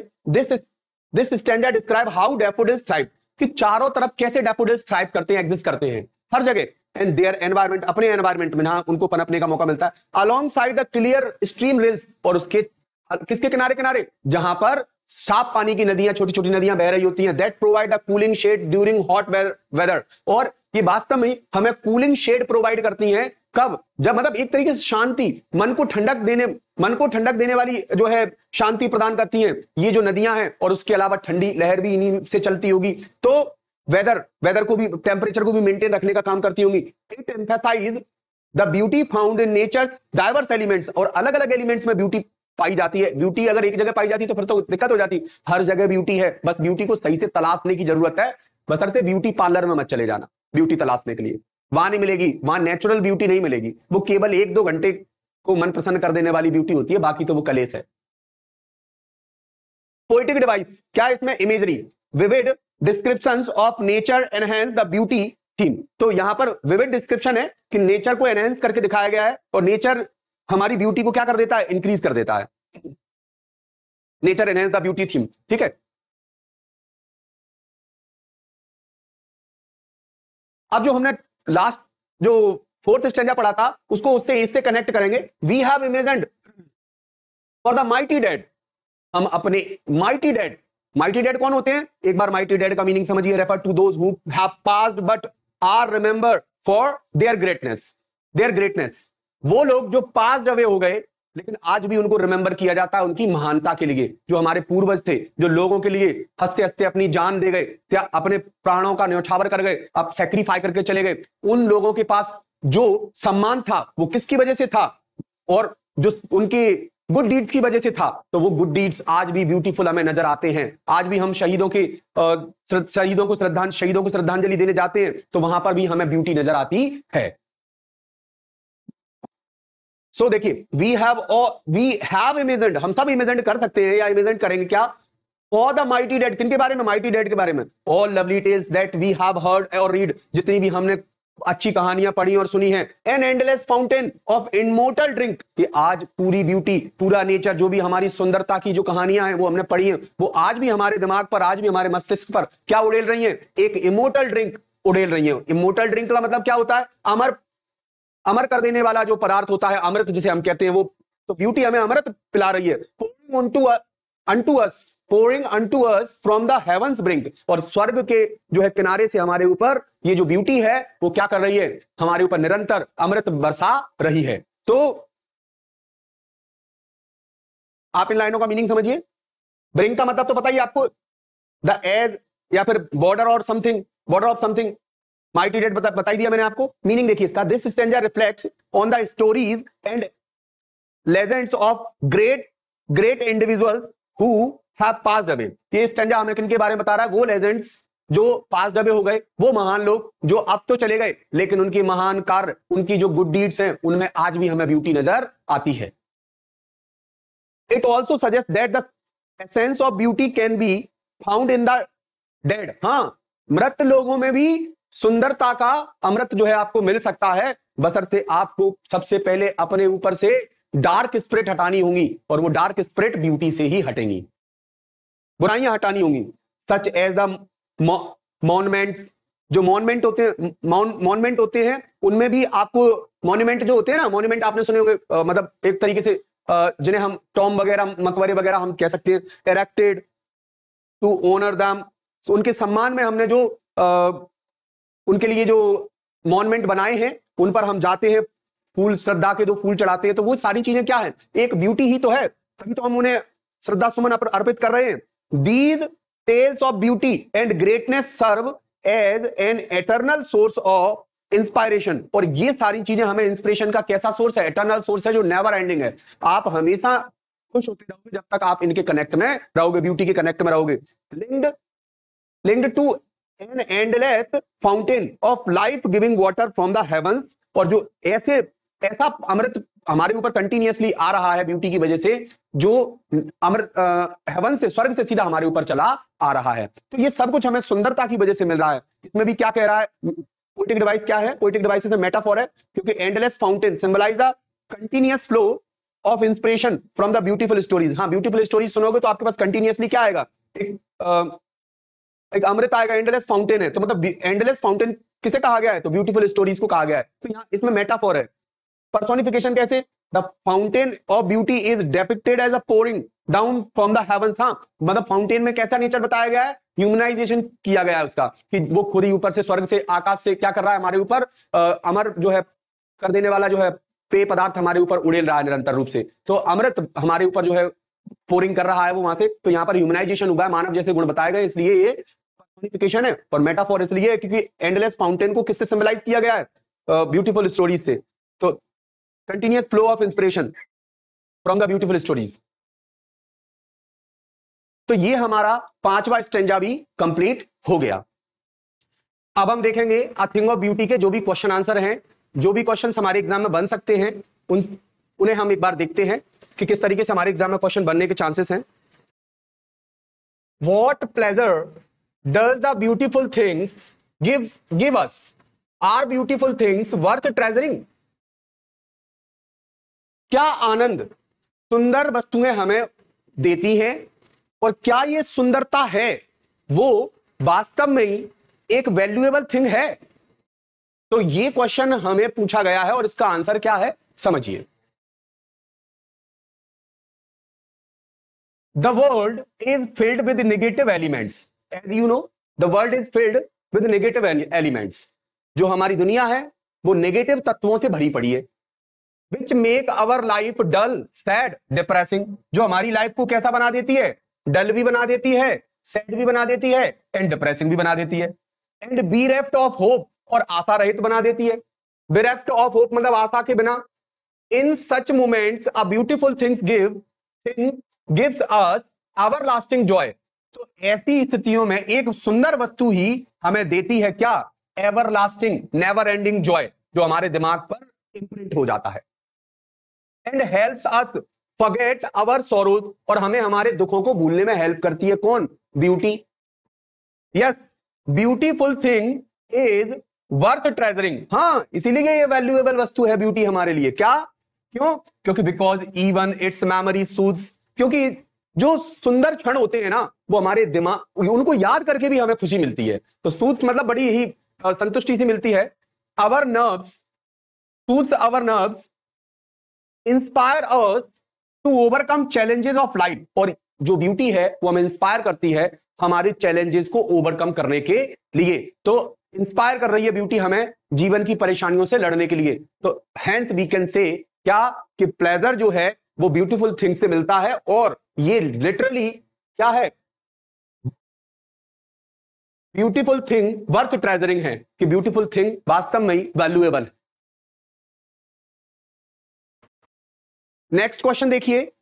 This standard describe how daffodils thrive, कि चारों तरफ कैसे डैफोडिल्स थ्राइव करते हैं, एग्जिस्ट करते हैं हर जगह। एंड देयर एनवायरमेंट, अपने एनवायरमेंट में ना उनको पनपने का मौका मिलता है। Along side the clear stream reels, और उसके किसके किनारे किनारे? जहां पर साफ पानी की नदियां, छोटी छोटी नदियां बह रही होती हैं। That provide a cooling shade during hot weather, और ये वास्तव में हमें कूलिंग शेड प्रोवाइड करती हैं। कब? जब मतलब एक तरीके से शांति, मन को ठंडक देने वाली जो है शांति प्रदान करती हैं ये जो नदियां हैं। और उसके अलावा ठंडी लहर भी इन्हीं से चलती होगी, तो वेदर को भी, टेम्परेचर को भी मेंटेन रखने का काम करती होंगी। It emphasize the beauty found in nature diverse elements, और अलग अलग एलिमेंट्स में ब्यूटी पाई जाती है। ब्यूटी अगर एक जगह पाई जाती है तो फिर तो दिक्कत हो जाती। हर जगह ब्यूटी है, बस ब्यूटी को सही से तलाशने की जरूरत है। बशर्ते ब्यूटी पार्लर में मत चले जाना ब्यूटी तलाशने के लिए, वहां नहीं मिलेगी, वहां नेचुरल ब्यूटी नहीं मिलेगी। वो केवल 1-2 घंटे को मन प्रसन्न कर देने वाली ब्यूटी होती है, बाकी तो वो कलेश है। पोएटिक डिवाइस क्या है इसमें? Imagery, vivid descriptions of nature enhance the beauty theme. तो यहां पर विविड डिस्क्रिप्शन है कि नेचर को एनहेंस करके दिखाया गया है, और नेचर हमारी ब्यूटी को क्या कर देता है? इंक्रीज कर देता है। Nature enhance the beauty theme, ठीक है। अब जो हमने लास्ट जो 4th स्टैंजा पढ़ा था उसको उससे इससे कनेक्ट करेंगे। We have imagined for the mighty dead, हम अपने माइटी डेड कौन होते हैं? एक बार माइटी डेड का मीनिंग समझिए। Refer to those who have passed but are remember for their greatness. वो लोग जो पास्ट अवे हो गए लेकिन आज भी उनको रिमेंबर किया जाता है उनकी महानता के लिए। जो हमारे पूर्वज थे, जो लोगों के लिए हंसते हंसते अपनी जान दे गए, क्या अपने प्राणों का न्यौछावर कर गए, अब सेक्रीफाई करके चले गए, उन लोगों के पास जो सम्मान था वो किसकी वजह से था? और जो उनके गुड डीड्स की वजह से था। तो वो गुड डीड्स आज भी ब्यूटीफुल हमें नजर आते हैं। आज भी हम शहीदों को श्रद्धांजलि देने जाते हैं तो वहां पर भी हमें ब्यूटी नजर आती है। सो देखिए, वी हैव इमेजिन्ड, हम सब इमेजिन कर सकते हैं या इमेजिन करेंगे क्या? फॉर द माइटी डेड, किनके बारे में? माइटी डेड के बारे में। All lovely tales that we have heard और रीड, जितनी भी हमने अच्छी कहानियां पढ़ी और सुनी है। An endless fountain of immortal drink, कि आज पूरी ब्यूटी, पूरा नेचर, जो भी हमारी सुंदरता की जो कहानियां हैं वो हमने पढ़ी हैं, वो आज भी हमारे दिमाग पर, आज भी हमारे मस्तिष्क पर क्या उड़ेल रही हैं? एक इमोर्टल ड्रिंक उड़ेल रही है। इमोर्टल ड्रिंक का मतलब क्या होता है? अमर कर देने वाला जो पदार्थ होता है, अमृत जिसे हम कहते हैं, वो तो ब्यूटी हमें अमृत पिला रही है। pouring unto us from the heavens brink, और स्वर्ग के जो है किनारे से हमारे ऊपर ये जो ब्यूटी है वो क्या कर रही है? हमारे ऊपर निरंतर अमृत बरसा रही है। तो आप इन लाइनों का मीनिंग समझिए। ब्रिंक का मतलब तो पता ही आपको, द एज या फिर बॉर्डर और something, border of something. Mighty dead बता ही दिया मैंने आपको। मीनिंग देखिए इसका, this stanza reflects on the stories and legends of great individuals who have passed away. ये स्टैंजा हमें किनके बारे में बता रहा है? वो लेजेंड्स जो पास्ड अवे हो गए, वो महान लोग जो अब तो चले गए, लेकिन उनके महान कार्य, उनकी जो गुड डीड्स हैं, उनमें आज भी हमें ब्यूटी नजर आती है। It also suggest that the essence of beauty can be found in the dead. हाँ, मृत लोगों में भी सुंदरता का अमृत जो है आपको मिल सकता है, बशर्ते आपको सबसे पहले अपने ऊपर से डार्क स्पिरिट हटानी होंगी, और वो डार्क स्पिरिट ब्यूटी से ही हटेंगी, बुराइयां हटानी होंगी। सच एज द मॉन्यूमेंट्स, जो मॉन्यूमेंट होते हैं उनमें भी आपको, मॉन्यूमेंट जो होते हैं ना, मॉन्यूमेंट आपने सुने होंगे, मतलब एक तरीके से जिन्हें हम टॉम वगैरह, मकबरे वगैरह हम कह सकते हैं, एरेक्टेड टू ऑनर देम, उनके सम्मान में हमने जो उनके लिए जो मॉन्यूमेंट बनाए हैं, उन पर हम जाते हैं, फूल, श्रद्धा के 2 फूल चढ़ाते हैं। तो वो सारी चीजें क्या है? एक ब्यूटी ही तो है, तभी तो हम उन्हें श्रद्धा सुमन अर्पित कर रहे हैं। These tales of beauty and greatness serve as an eternal source of inspiration, और ये सारी चीजें हमें इंस्पिरेशन का कैसा सोर्स है? एटर्नल सोर्स है, जो नेवर एंडिंग है। आप हमेशा खुश होते रहोगे जब तक आप इनके कनेक्ट में रहोगे, ब्यूटी के कनेक्ट में रहोगे। Linked to an endless fountain of life giving water from the heavens, और जो ऐसा अमृत हमारे ऊपर कंटिन्यूअसली आ रहा है ब्यूटी की वजह से, जो हेवन से, स्वर्ग से सीधा हमारे ऊपर चला आ रहा है। तो ये सब कुछ हमें सुंदरता की वजह से मिल रहा है। इसमें भी क्या कह रहा है, पोएटिक डिवाइस क्या है, poetic device is a metaphor है, क्योंकि endless fountain symbolize the continuous flow of inspiration from the beautiful stories. हाँ, ब्यूटीफुल स्टोरीज सुनोगे तो आपके पास कंटिन्यूअसली क्या आएगा, एक अमृत आएगा। एंडलेस फाउंटेन है तो मतलब एंडलेस फाउंटेन किसे कहा गया है, तो ब्यूटीफुल स्टोरीज को कहा गया है। तो यहाँ इसमें मेटाफोर है। पर्सोनिफिकेशन कैसे, the fountain of beauty is depicted as a pouring down from the heavens. हाँ, मतलब फाउंटेन में कैसा नेचर बताया गया है, ह्यूमनाइजेशन किया गया है उसका, कि वो खुद ही ऊपर से, स्वर्ग से, आकाश से क्या कर रहा है, हमारे ऊपर अमर जो है कर देने वाला जो है पेय पदार्थ हमारे ऊपर उड़ेल रहा है निरंतर रूप से। तो अमृत हमारे ऊपर जो है पोरिंग कर रहा है वो वहां से। तो यहाँ पर ह्यूमनाइजेशन हुआ है, मानव जैसे गुण बताए गए, इसलिए ये पर्सोनिफिकेशन है। और मेटाफोर इसलिए है क्योंकि एंडलेस फाउंटेन को किससे सिंबलाइज किया गया है, ब्यूटीफुल स्टोरीज से। तो continuous flow of inspiration from the beautiful stories. तो ये हमारा 5वां स्टेंजा भी कंप्लीट हो गया। अब हम देखेंगे अ थिंग ऑफ ब्यूटी के जो भी क्वेश्चन आंसर हैं, जो भी क्वेश्चन हमारे एग्जाम में बन सकते हैं, उन्हें हम एक बार देखते हैं कि किस तरीके से हमारे एग्जाम में क्वेश्चन बनने के चांसेस हैं। What pleasure does the beautiful things give us, are beautiful things worth treasuring. क्या आनंद सुंदर वस्तुएं हमें देती हैं, और क्या ये सुंदरता है वो वास्तव में ही एक वैल्यूएबल थिंग है। तो ये क्वेश्चन हमें पूछा गया है और इसका आंसर क्या है समझिए। The world is filled with negative elements. As you know, the world is filled with negative elements. जो हमारी दुनिया है वो नेगेटिव तत्वों से भरी पड़ी है। Which make our life dull, sad, depressing. जो हमारी लाइफ को कैसा बना देती है, डल भी बना देती है, सैड भी बना देती है, एंड डिप्रेसिंग भी बना देती है। एंड bereft of hope, और आशा रहित बना देती है। bereft of hope मतलब आशा के बिना। In such moments, a beautiful thing gives us everlasting joy. तो ऐसी स्थितियों में एक सुंदर वस्तु ही हमें देती है क्या, एवरलास्टिंग, नेवर एंडिंग जॉय, जो हमारे दिमाग पर इंप्रिंट हो जाता है। And helps us forget our sorrows, और हमें हमारे दुखों को भूलने में हेल्प करती है कौन, beauty. Yes, beautiful thing is worth treasuring. हाँ, इसीलिए ये वैल्यूएबल वस्तु है ब्यूटी हमारे लिए। क्या, क्यों, क्योंकि बिकॉज इवन इट्स मेमोरी सूथ्स, क्योंकि जो सुंदर क्षण होते हैं ना वो हमारे दिमाग, उनको याद करके भी हमें खुशी मिलती है। तो सूथ मतलब बड़ी ही संतुष्टि सी मिलती है। Our nerves soothes our nerves, inspire us to overcome challenges of life, और जो ब्यूटी है वो हमें इंस्पायर करती है हमारे चैलेंजेस को ओवरकम करने के लिए। तो इंस्पायर कर रही है ब्यूटी हमें जीवन की परेशानियों से लड़ने के लिए। तो हेंस वी कैन से क्या, कि प्लेजर जो है वो ब्यूटीफुल थिंग्स से मिलता है, और ये लिटरली क्या है, ब्यूटीफुल थिंग वर्थ ट्रेजरिंग है, कि ब्यूटीफुल थिंग वास्तव में वैल्यूएबल है। नेक्स्ट क्वेश्चन देखिए,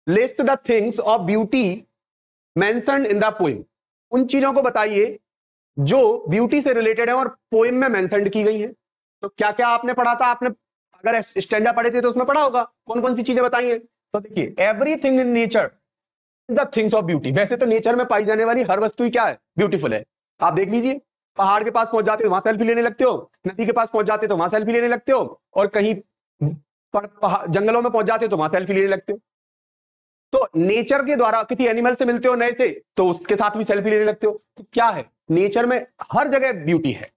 list the things of beauty mentioned in the poem. उन चीजों को बताइए जो ब्यूटी से रिलेटेड है और पोएम में मेंशन्ड की गई हैं। तो क्या क्या आपने पढ़ा था, आपने अगर स्टैंजा पढ़े थे तो उसमें पढ़ा होगा, कौन कौन सी चीजें बताई हैं। तो देखिए, everything in nature the things of beauty. वैसे तो नेचर में पाई जाने वाली हर वस्तु ही क्या है, ब्यूटीफुल है। आप देख लीजिए, पहाड़ के पास पहुंच जाते हो वहां सेल्फी लेने लगते हो, नदी के पास पहुंच जाते हो तो वहां सेल्फी लेने लगते हो, और कहीं जंगलों में पहुंच जाते हो तो वहां सेल्फी लेने लगते हो। तो नेचर के द्वारा किसी एनिमल से मिलते हो नए से तो उसके साथ भी सेल्फी लेने लगते हो। तो क्या है, नेचर में हर जगह ब्यूटी है।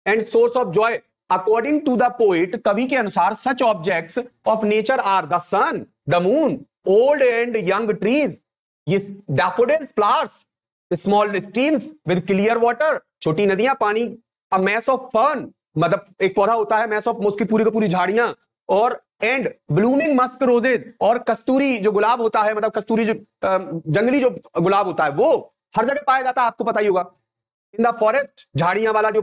And source of joy according to the poet, कवि के अनुसार such objects of nature are the sun, the moon, old and young trees, ये daffodils, flowers, small streams with clear water, छोटी नदियां, पानी, अ मैस ऑफ फर्न, मतलब एक पौधा होता है मैस ऑफ, उसकी पूरी की पूरी झाड़ियां, और एंड ब्लूमिंग मस्क रोजेज, और कस्तूरी जो गुलाब होता है, मतलब कस्तूरी जो जंगली जो गुलाब होता है वो हर जगह पाया जाता है, आपको पता ही होगा। इन द फॉरेस्ट, झाड़ियां वाला जो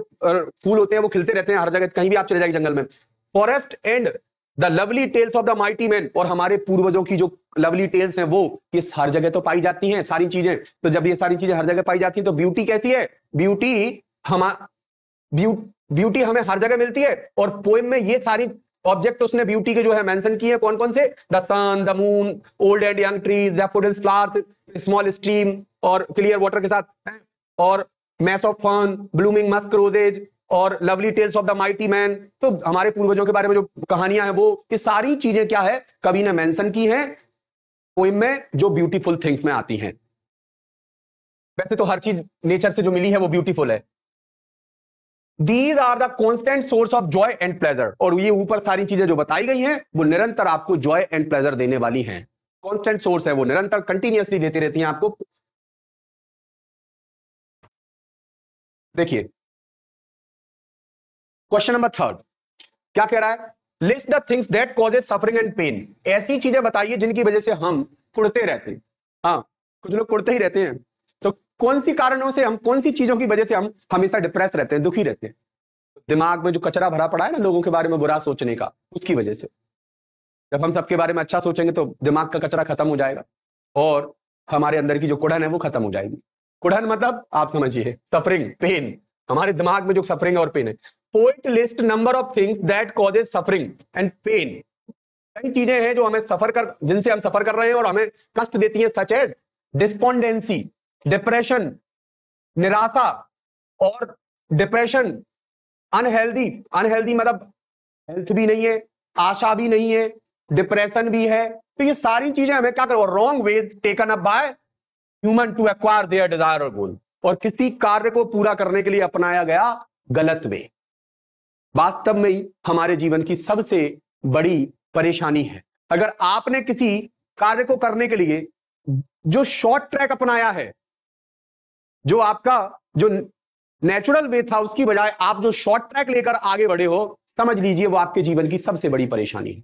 फूल होते हैं वो खिलते रहते हैं हर जगह, कहीं भी आप चले जाइए जंगल में। Forest and the lovely tales of the mighty man, और हमारे पूर्वजों की जो लवली टेल्स हैं वो ये हर जगह तो पाई जाती हैं सारी चीजें। तो जब ये सारी चीजें हर जगह पाई जाती हैं तो ब्यूटी कैसी है, ब्यूटी हमें हर जगह मिलती है, और पोएम में ये सारी ऑब्जेक्ट उसने ब्यूटी के जो है मेंशन किए, कौन कौन से? The sun, the moon, old and young trees, daffodils, flowers, small stream और क्लियर वाटर के साथ, और mass of fern, blooming musk roses और lovely tales of the mighty man. तो हमारे पूर्वजों के बारे में जो कहानियां हैं वो, ये सारी चीजें क्या है, कवि ने मेंशन की हैं पोइम में, जो ब्यूटीफुल थिंग्स में आती हैं। वैसे तो हर चीज नेचर से जो मिली है वो ब्यूटीफुल है। These are the constant source of joy and pleasure, और ये ऊपर सारी चीजें जो बताई गई हैं वो निरंतर आपको जॉय एंड प्लेजर देने वाली हैं। कॉन्स्टेंट सोर्स है, वो निरंतर कंटिन्यूअसली देती रहती हैं आपको। देखिए क्वेश्चन नंबर 3 क्या कह रहा है? List the things that causes suffering and pain. ऐसी चीजें बताइए जिनकी वजह से हम कुड़ते रहते हैं। हाँ, कुछ लोग कुड़ते ही रहते हैं। तो कौन सी कारणों से हम, कौन सी चीजों की वजह से हम हमेशा डिप्रेस रहते हैं, दुखी रहते हैं? दिमाग में जो कचरा भरा पड़ा है ना लोगों के बारे में बुरा सोचने का, उसकी वजह से। जब हम सबके बारे में अच्छा सोचेंगे तो दिमाग का कचरा खत्म हो जाएगा और हमारे अंदर की जो कुड़न है वो खत्म हो जाएगी। कुड़न मतलब आप समझिए सफरिंग, पेन, हमारे दिमाग में जो सफरिंग और पेन है। Poet list number of things that causes suffering and pain. कई चीजें हैं जो हमें जिनसे हम सफर कर रहे हैं और हमें कष्ट देती हैं, सच एज डिस्पोंडेंसी, डिप्रेशन, निराशा, और डिप्रेशन, अनहेल्दी, अनहेल्दी मतलब हेल्थ भी नहीं है, आशा भी नहीं है, डिप्रेशन भी है। तो ये सारी चीजें हमें क्या करो, wrong ways taken up by human to acquire their desire और गोल, और किसी कार्य को पूरा करने के लिए अपनाया गया गलत वे, वास्तव में ही हमारे जीवन की सबसे बड़ी परेशानी है। अगर आपने किसी कार्य को करने के लिए जो शॉर्ट ट्रैक अपनाया है, जो आपका जो नेचुरल वे था, उसकी बजाय आप जो शॉर्ट ट्रैक लेकर आगे बढ़े हो, समझ लीजिए वो आपके जीवन की सबसे बड़ी परेशानी है।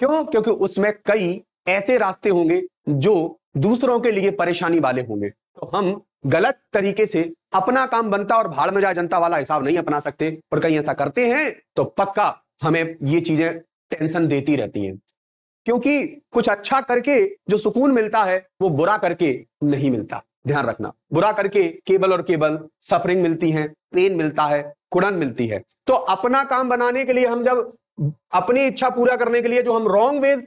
क्यों? क्योंकि उसमें कई ऐसे रास्ते होंगे जो दूसरों के लिए परेशानी वाले होंगे। तो हम गलत तरीके से अपना काम बनता और भाड़ में जाए जनता वाला हिसाब नहीं अपना सकते, और कहीं ऐसा करते हैं तो पक्का हमें ये चीजें टेंशन देती रहती हैं। क्योंकि कुछ अच्छा करके जो सुकून मिलता है वो बुरा करके नहीं मिलता। ध्यान रखना, बुरा करके केवल और केवल सफरिंग मिलती है, पेन मिलता है, कुड़न मिलती है। तो अपना काम बनाने के लिए हम जब अपनी इच्छा पूरा करने के लिए जो हम रॉन्ग वेज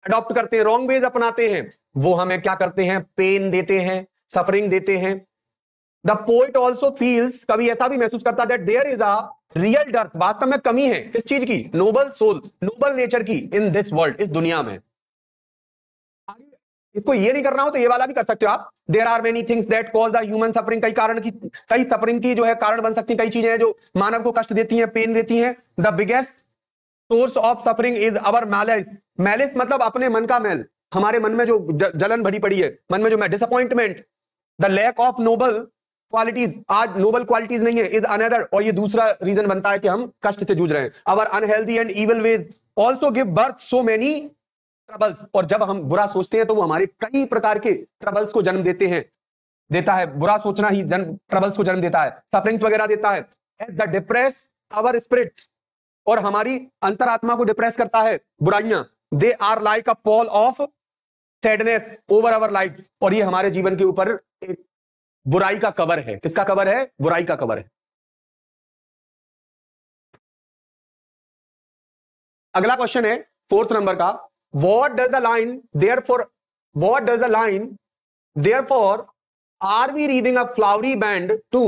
अडॉप्ट करते हैं, रॉन्ग वेज अपनाते हैं, वो हमें क्या करते हैं, पेन देते हैं, सफरिंग देते हैं। द पोइट ऑल्सो फील्स, कभी ऐसा भी महसूस करता that there is a real dearth, वास्तव में कमी है किस चीज की, नोबल सोल, नोबल नेचर की, इन दिस वर्ल्ड, इस दुनिया में। इसको ये नहीं करना हो तो ये वाला भी कर सकते हो आप। There are many things that cause the human suffering, कई सफरिंग की जो है कारण बन सकती हैं, कई चीजें हैं जो मानव को कष्ट देती हैं, पेन देती हैं। The biggest source of suffering is our malice, malice मतलब अपने मन का मैल, हमारे मन में जो जलन भरी पड़ी है, मन में जो disappointment, the lack of noble qualities, आज नोबल क्वालिटीज नहीं है, इज अनदर, और ये दूसरा रीजन बनता है कि हम कष्ट से जूझ रहे हैं। Our unhealthy and evil ways also give birth so many troubles, और जब हम बुरा सोचते हैं तो वो हमारे कई प्रकार के ट्रबल्स को जन्म देता है। बुरा सोचना ही ट्रबल्स को जन्म देता है, सफरिंग्स वगैरह देता है। द डिप्रेस आवर स्पिरिट्स, और हमारी अंतरात्मा को डिप्रेस करता है बुराइयां। They are like a pall of sadness over our life, और ये हमारे जीवन के ऊपर एक बुराई का कवर है। किसका कवर है? बुराई का कवर है। अगला क्वेश्चन है 4th नंबर का, what does the line therefore are we reading a flowery band to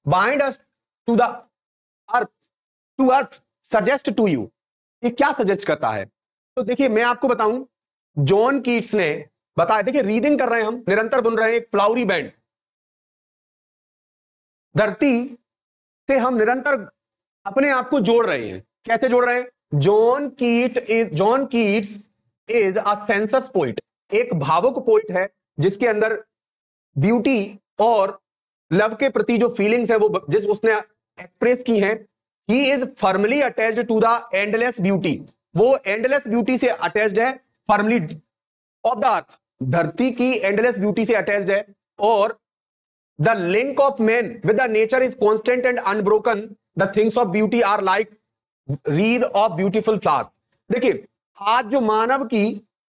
bind us to the earth suggest to you, ये क्या सजेस्ट करता है? तो देखिए मैं आपको बताऊं, जॉन कीट्स ने बताया, देखिए रीडिंग कर रहे हैं हम, निरंतर बुन रहे हैं एक फ्लावरी बैंड, धरती से हम निरंतर अपने आप को जोड़ रहे हैं। कैसे जोड़ रहे हैं? John Keats is a census poet, एक भावुक पोइट है जिसके अंदर ब्यूटी और लव के प्रति जो फीलिंग्स है वो जिस उसने एक्सप्रेस की है, he is firmly attached to the endless beauty, वो एंडलेस ब्यूटी से अटैच्ड है, फर्मली ऑफ द अर्थ, धरती की एंडलेस ब्यूटी से अटैच्ड है। और the link of man with the nature is constant and unbroken, the things of beauty are like wreath of beautiful flowers. देखिए आज जो मानव की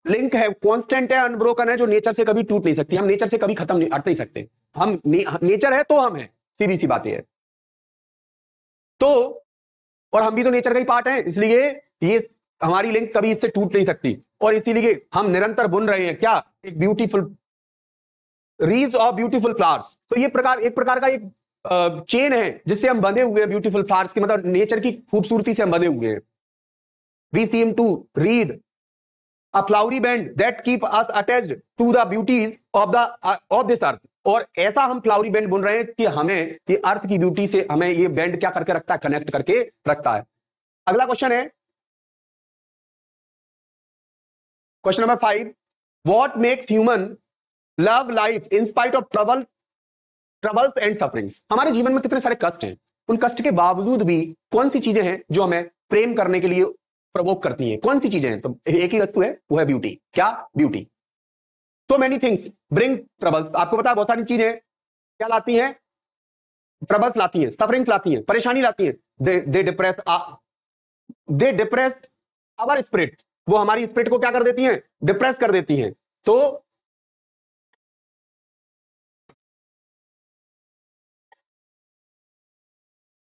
लिंक है कांस्टेंट है, अनब्रोकन है, जो नेचर से कभी टूट नहीं सकती। हम नेचर से कभी खत्म नहीं, हट नहीं सकते। हम नेचर है तो हम है, सीधी सी बात है। तो और हम भी तो नेचर का ही पार्ट है, इसलिए ये हमारी लिंक कभी इससे टूट नहीं सकती। और इसीलिए हम निरंतर बुन रहे हैं क्या, एक ब्यूटीफुल रीज ऑफ ब्यूटीफुल फ्लावर्स। तो ये एक प्रकार का एक चेन है जिससे हम बंधे हुए हैं ब्यूटीफुल फ्लावर्स की, मतलब नेचर की खूबसूरती से हम बंधे हुए हैं। We seem to read a flowery band that keep us attached to the beauties of this earth। और ऐसा हम फ्लावरी बैंड बुन रहे हैं कि हमें ये अर्थ की ब्यूटी से हमें ये बैंड क्या करके रखता है, कनेक्ट करके रखता है। अगला क्वेश्चन है question number 5, what makes human love life in spite of troubles and sufferings. हमारे जीवन में कितने सारे कष्ट हैं, उन कष्ट के बावजूद भी कौन सी चीजें हैं जो हमें प्रेम करने के लिए प्रवोक करती हैं, कौन सी चीजें हैं? तो एक ही वस्तु है, वो है ब्यूटी। क्या? ब्यूटी। तो मेनी थिंग्स ब्रिंग ट्रबल्स। आपको पता है बहुत सारी चीजें क्या लाती हैं, ट्रबल्स लाती हैं, सफरिंग्स लाती हैं, परेशानी लाती हैं। दे डिप्रेस आवर स्पिरिट। वो हमारी स्पिरिट को क्या कर देती हैं? डिप्रेस कर देती हैं। तो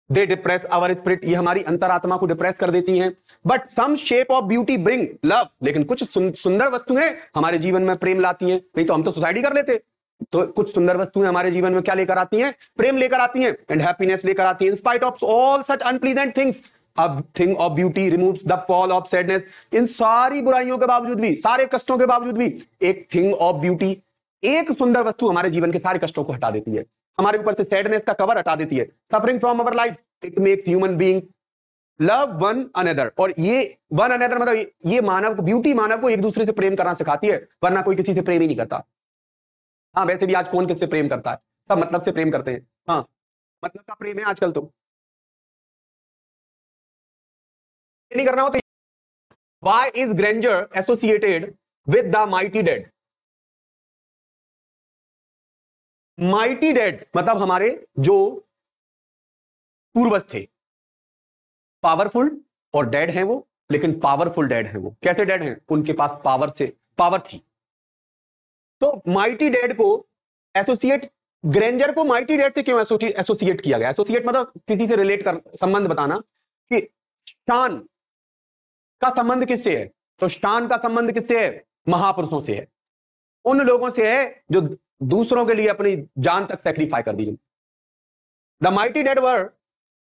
दे डिप्रेस आवर स्पिरिट, ये हमारी अंतरात्मा को डिप्रेस कर देती हैं। But some shape of beauty bring love. लेकिन कुछ सुंदर वस्तुएं हमारे जीवन में प्रेम लाती हैं, नहीं तो हम तो सुसाइड कर लेते। तो कुछ सुंदर वस्तुएं हमारे जीवन में क्या लेकर आती हैं? प्रेम लेकर आती हैं, एंड हैप्पीनेस लेकर आती हैं। In spite of all such unpleasant things a thing of beauty removes the pall of sadness. इन सारी बुराइयों के बावजूद भी, सारे कष्टों के बावजूद भी, एक थिंग ऑफ ब्यूटी, एक सुंदर वस्तु हमारे जीवन के सारे कष्टों को हटा देती है, हमारे ऊपर से सैडनेस का कवर हटा देती है। Suffering from our life, it makes human being love one another. और ये वन अनदर मतलब ये मानव को, ब्यूटी मानव को एक दूसरे से प्रेम करना सिखाती है, वरना कोई किसी से प्रेम ही नहीं करता। हाँ, वैसे भी आज कौन किससे प्रेम करता है, सब मतलब से प्रेम करते हैं। हाँ, मतलब का प्रेम है आजकल। तो नहीं करना हो तो why is Granger associated with the mighty dead. Mighty dead मतलब हमारे जो पूर्वज थे, पावरफुल और डेड हैं वो, लेकिन पावरफुल डेड हैं वो। कैसे डेड हैं? उनके पास पावर थी। तो माइटी डेड को एसोसिएट, ग्रेंजर को माइटी डेड से क्यों एसोसिएट किया गया? एसोसिएट मतलब किसी से रिलेट कर, संबंध बताना कि शान का संबंध किससे है। तो शान का संबंध किससे है? महापुरुषों से है, उन लोगों से है जो दूसरों के लिए अपनी जान तक सेक्रीफाई कर दी। The mighty dead were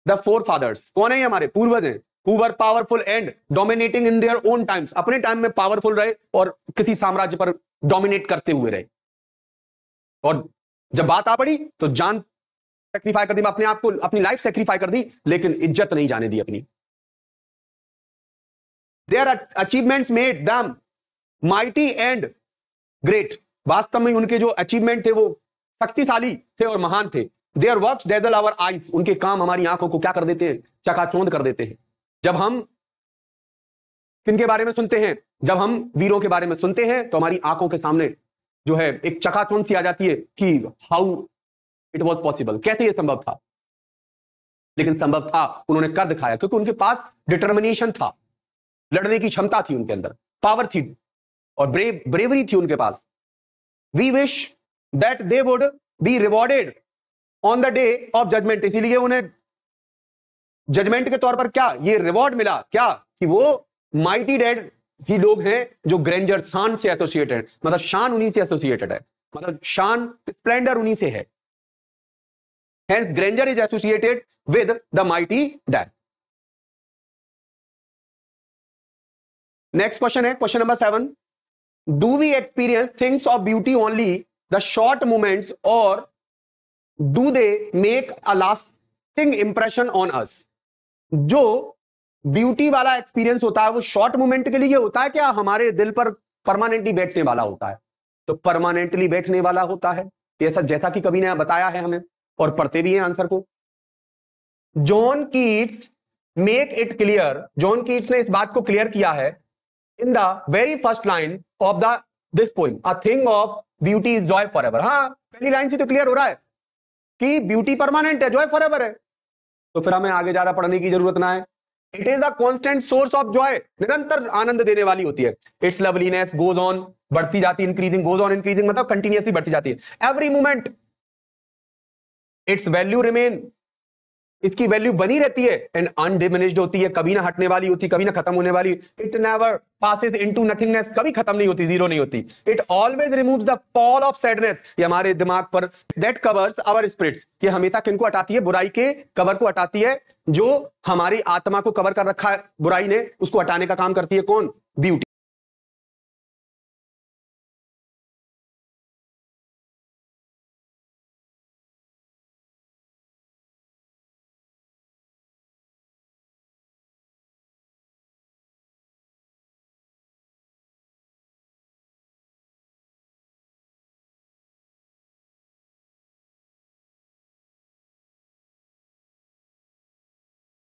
the forefathers. कौन है? हमारे पूर्वज हैं, who were powerful and dominating in their own times। अपने टाइम में पावरफुल रहे और किसी साम्राज्य पर डोमिनेट करते हुए रहे, और जब बात आ पड़ी तो जान सेक्रीफाई कर दी, अपने आप को, अपनी लाइफ सेक्रीफाई कर दी, लेकिन इज्जत नहीं जाने दी अपनी। Their achievements made them mighty and great। वास्तव में उनके जो अचीवमेंट थे वो शक्तिशाली थे और महान थे। Their works dazzle our eyes। उनके काम हमारी आंखों को क्या कर देते हैं? चकाचौंध कर देते हैं। जब हम किनके बारे में सुनते हैं, जब हम वीरों के बारे में सुनते हैं, तो हमारी आंखों के सामने जो है एक चकाचौंध सी आ जाती है कि हाउ इट वॉज पॉसिबल, कैसे ये संभव था। लेकिन संभव था, उन्होंने कर दिखाया, क्योंकि उनके पास डिटर्मिनेशन था, लड़ने की क्षमता थी उनके अंदर, पावर थी और ब्रेवरी थी उनके पास। We wish that they would be rewarded on the day of judgement. इसीलिए उन्हें जजमेंट के तौर पर क्या ये रिवॉर्ड मिला, क्या कि वो माइटी डेड ही लोग हैं जो ग्रेंजर, शान से एसोसिएटेड, मतलब शान उन्हीं से एसोसिएटेड है, मतलब शान, स्प्लेंडर उन्हीं से है। Hence grandeur is associated with the mighty dead. Next question है question number 7, do we experience things of beauty only the short moments और do they make a lasting impression on us. जो beauty वाला experience होता है वो short moment के लिए होता है, क्या हमारे दिल पर परमानेंटली बैठने वाला होता है? तो परमानेंटली बैठने वाला होता है, ऐसा जैसा कि कभी ने बताया है हमें, और पढ़ते भी हैं आंसर को। John Keats make it clear, John Keats ने इस बात को क्लियर किया है in the very first line of the this poem, a thing of beauty is Joy for ever. हाँ, पहली लाइन से तो क्लियर हो रहा है कि ब्यूटी परमानेंट है, जॉय फॉर एवर है, तो फिर हमें आगे ज्यादा पढ़ने की जरूरत ना है। It is the constant source of Joy, निरंतर आनंद देने वाली होती है। इट्स लवलीनेस गोज ऑन, बढ़ती जाती, इंक्रीजिंग, गोज ऑन इंक्रीजिंग मतलब कंटिन्यूअसली बढ़ती जाती है। Every moment it's value remain इसकी वैल्यू बनी रहती है एंड अनडिमिनिश्ड होती है, कभी ना हटने वाली होती, कभी ना खत्म होने वाली। It never passes into nothingness, कभी खत्म नहीं होती, जीरो नहीं होती। It always removes the pall of sadness, ये हमारे दिमाग पर दैट कवर्स आवर स्पिरिट्स, ये हमेशा किनको हटाती है? बुराई के कवर को हटाती है, जो हमारी आत्मा को कवर कर रखा है बुराई ने, उसको हटाने का काम करती है कौन? ब्यूटी।